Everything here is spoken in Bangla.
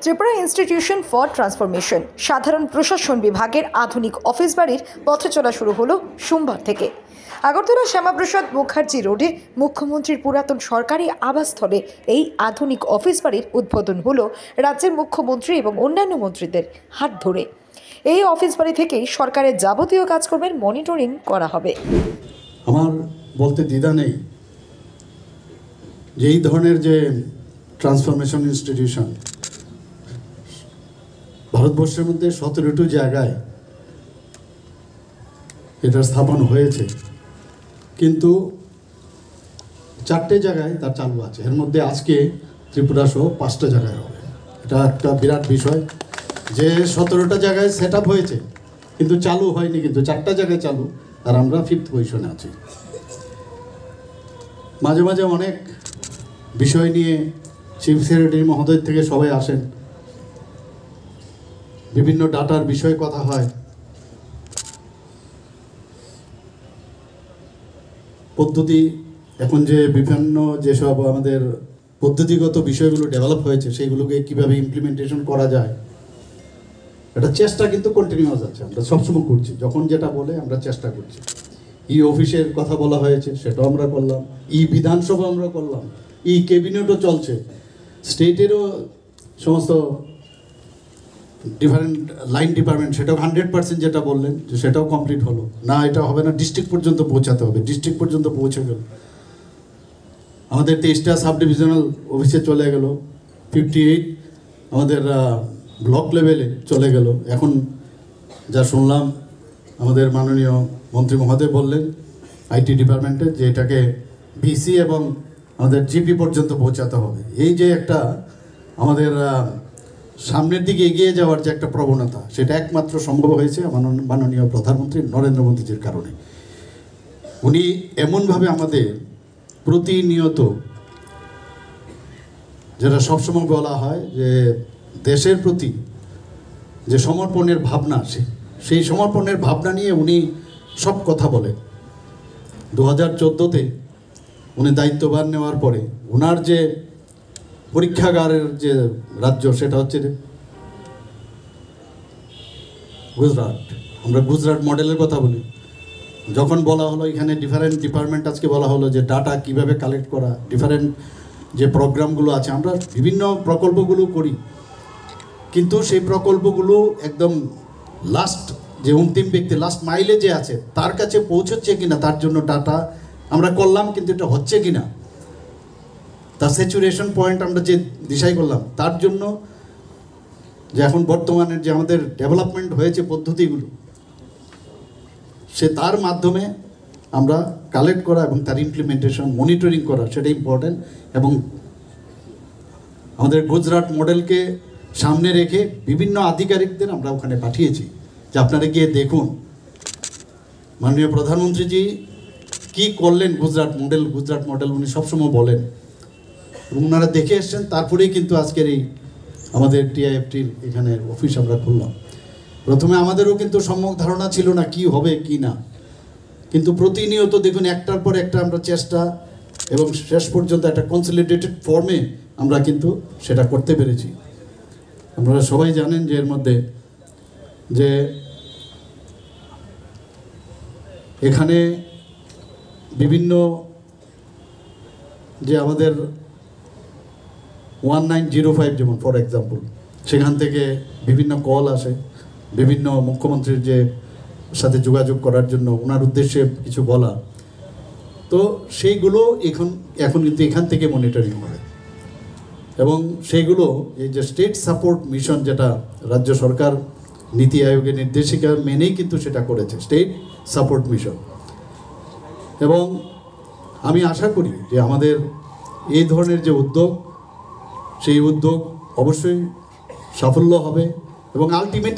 ত্রিপুরা ইনস্টিটিউশন ফর ট্রান্সফরমেশন সাধারণ প্রশাসন বিভাগের আধুনিক অফিস বাড়ির পথে চলা শুরু হলো সোমবার থেকে। আগরতলা শ্যামাপ্রসাদ মুখার্জি রোডে মুখ্যমন্ত্রীর পুরাতন সরকারি আবাসস্থলে এই আধুনিক অফিস বাড়ির উদ্বোধন হলো রাজ্যের মুখ্যমন্ত্রী এবং অন্যান্য মন্ত্রীদের হাত ধরে। এই অফিস বাড়ি থেকেই সরকারের যাবতীয় কাজকর্মের মনিটরিং করা হবে। আমার বলতে দ্বিধা নেই যে এই ধরনের যে ট্রান্সফরমেশন ইনস্টিটিউশন ভারতবর্ষের মধ্যে 17টি জায়গায় এটা স্থাপন হয়েছে, কিন্তু 4টে জায়গায় তার চালু আছে। এর মধ্যে আজকে ত্রিপুরা সহ 5টা জায়গায় হবে। এটা একটা বিরাট বিষয় যে 17টা জায়গায় সেট আপ হয়েছে কিন্তু চালু হয়নি, কিন্তু 4টা জায়গায় চালু, আর আমরা 5th পজিশনে আছি। মাঝে মাঝে অনেক বিষয় নিয়ে চিফ সেক্রেটারি মহোদয় থেকে সবাই আসেন, বিভিন্ন ডাটার বিষয়ে কথা হয়, পদ্ধতি এখন যে বিভিন্ন যেসব আমাদের পদ্ধতিগত বিষয়গুলো ডেভেলপ হয়েছে সেইগুলোকে কিভাবে ইমপ্লিমেন্টেশন করা যায়, এটা চেষ্টা কিন্তু কন্টিনিউয়াস আছে। আমরা সবসময় করছি, যখন যেটা বলে আমরা চেষ্টা করছি। ই অফিসের কথা বলা হয়েছে, সেটাও আমরা করলাম। ই বিধানসভা আমরা করলাম, ই ক্যাবিনেটও চলছে, স্টেটেরও সমস্ত ডিফারেন্ট লাইন ডিপার্টমেন্ট, সেটাও 100% যেটা বললেন যে সেটাও কমপ্লিট হলো। না, এটা হবে না, ডিস্ট্রিক্ট পর্যন্ত পৌঁছাতে হবে, ডিস্ট্রিক্ট পর্যন্ত পৌঁছে গেল। আমাদের 23টা সাব ডিভিশনাল অফিসে চলে গেল, 58 আমাদের ব্লক লেভেলে চলে গেল। এখন যা শুনলাম আমাদের মাননীয় মন্ত্রী মহোদয় বললেন আইটি ডিপার্টমেন্টে যে এটাকে ভিসি এবং আমাদের জিপি পর্যন্ত পৌঁছাতে হবে। এই যে একটা আমাদের সামনের দিকে এগিয়ে যাওয়ার যে একটা প্রবণতা, সেটা একমাত্র সম্ভব হয়েছে মাননীয় প্রধানমন্ত্রী নরেন্দ্র মোদীজির কারণে। উনি এমনভাবে আমাদের প্রতিনিয়ত, যেটা সবসময় বলা হয় যে দেশের প্রতি যে সমর্পণের ভাবনা, সেই সমর্পণের ভাবনা নিয়ে উনি সব কথা বলেন। 2014-তে উনি দায়িত্বভার নেওয়ার পরে ওনার যে পরীক্ষাগারের যে রাজ্য, সেটা হচ্ছে গুজরাট। আমরা গুজরাট মডেলের কথা বলি। যখন বলা হলো এখানে ডিফারেন্ট ডিপার্টমেন্ট, আজকে বলা হলো যে ডাটা কিভাবে কালেক্ট করা, ডিফারেন্ট যে প্রোগ্রামগুলো আছে, আমরা বিভিন্ন প্রকল্পগুলো করি, কিন্তু সেই প্রকল্পগুলো একদম লাস্ট যে অন্তিম ব্যক্তি, লাস্ট মাইলে যে আছে তার কাছে পৌঁছচ্ছে কিনা, তার জন্য ডাটা আমরা করলাম, কিন্তু এটা হচ্ছে কিনা, তার স্যাচুরেশন পয়েন্ট আমরা যে দিশাই করলাম, তার জন্য যে এখন বর্তমানে যে আমাদের ডেভেলপমেন্ট হয়েছে পদ্ধতিগুলো, সে তার মাধ্যমে আমরা কালেক্ট করা এবং তার ইমপ্লিমেন্টেশন মনিটরিং করা, সেটা ইম্পর্টেন্ট। এবং আমাদের গুজরাট মডেলকে সামনে রেখে বিভিন্ন আধিকারিকদের আমরা ওখানে পাঠিয়েছি যে আপনারা গিয়ে দেখুন মাননীয় প্রধানমন্ত্রীজি কি করলেন। গুজরাট মডেল উনি সবসময় বলেন এবং ওনারা দেখে এসছেন। তারপরেই কিন্তু আজকের এই আমাদের টিআইএফটির এখানে অফিস আমরা খুললাম। প্রথমে আমাদেরও কিন্তু সম্যক ধারণা ছিল না কি হবে কি না, কিন্তু প্রতিনিয়ত দেখুন একটার পর একটা আমরা চেষ্টা, এবং শেষ পর্যন্ত একটা কনসলিডেটেড ফর্মে আমরা কিন্তু সেটা করতে পেরেছি। আপনারা সবাই জানেন যে এর মধ্যে যে এখানে বিভিন্ন যে আমাদের 1905 যেমন ফর এক্সাম্পল, সেখান থেকে বিভিন্ন কল আসে, বিভিন্ন মুখ্যমন্ত্রীর যে সাথে যোগাযোগ করার জন্য ওনার উদ্দেশ্যে কিছু বলা, তো সেইগুলো এখন কিন্তু এখান থেকে মনিটরিং হবে। এবং সেইগুলো এই যে স্টেট সাপোর্ট মিশন, যেটা রাজ্য সরকার নীতি আয়োগের নির্দেশিকা মেনেই কিন্তু সেটা করেছে, স্টেট সাপোর্ট মিশন। এবং আমি আশা করি যে আমাদের এই ধরনের যে উদ্যোগ, সেই উদ্যোগ অবশ্যই সাফল্য হবে এবং আলটিমেটলি